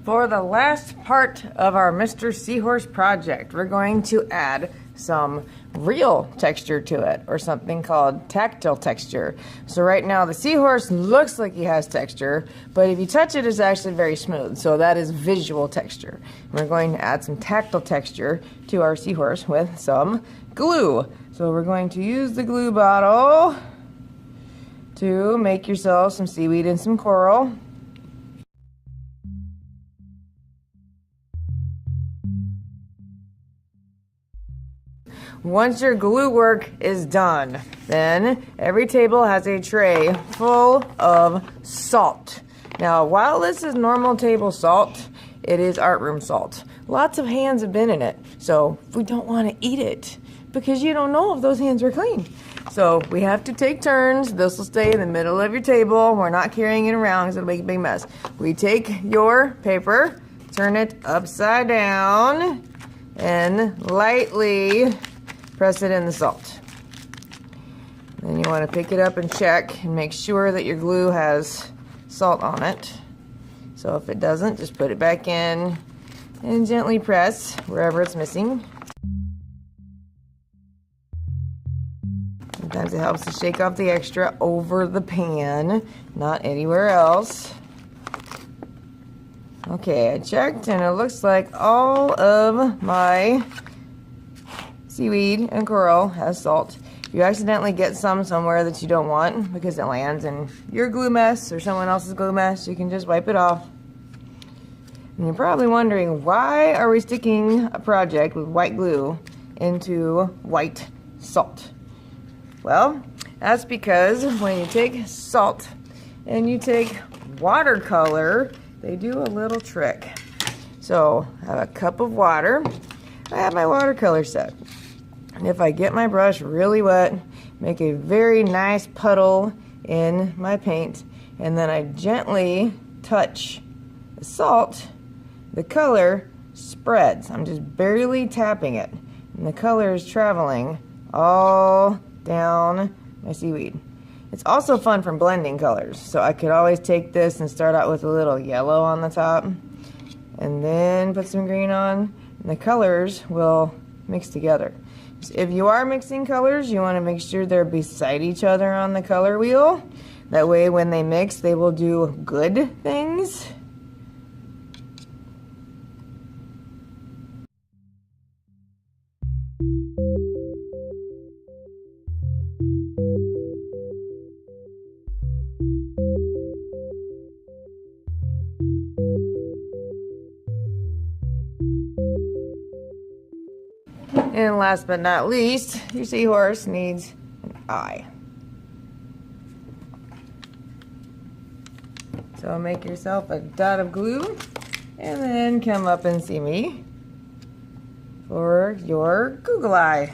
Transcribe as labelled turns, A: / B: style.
A: For the last part of our Mr. Seahorse project, we're going to add some real texture to it, or something called tactile texture. So right now the seahorse looks like he has texture, but if you touch it, it's actually very smooth. So that is visual texture. We're going to add some tactile texture to our seahorse with some glue. So we're going to use the glue bottle to make yourself some seaweed and some coral. Once your glue work is done, then every table has a tray full of salt. Now, while this is normal table salt, it is art room salt. Lots of hands have been in it, so we don't want to eat it because you don't know if those hands are clean. So we have to take turns. This will stay in the middle of your table. We're not carrying it around because it'll make a big mess. We take your paper, turn it upside down, and lightly press it in the salt. Then you want to pick it up and check and make sure that your glue has salt on it. So if it doesn't, just put it back in and gently press wherever it's missing. Sometimes it helps to shake off the extra over the pan, not anywhere else. Okay, I checked and it looks like all of my seaweed and coral has salt. If you accidentally get some somewhere that you don't want because it lands in your glue mess or someone else's glue mess, you can just wipe it off. And you're probably wondering, why are we sticking a project with white glue into white salt? Well, that's because when you take salt and you take watercolor, they do a little trick. So I have a cup of water. I have my watercolor set. And if I get my brush really wet, make a very nice puddle in my paint, and then I gently touch the salt, the color spreads. I'm just barely tapping it, and the color is traveling all down my seaweed. It's also fun from blending colors, so I could always take this and start out with a little yellow on the top, and then put some green on, and the colors will mix together. If you are mixing colors, you want to make sure they're beside each other on the color wheel. That way when they mix, they will do good things. And last but not least, your seahorse needs an eye. So make yourself a dot of glue and then come up and see me for your Google eye.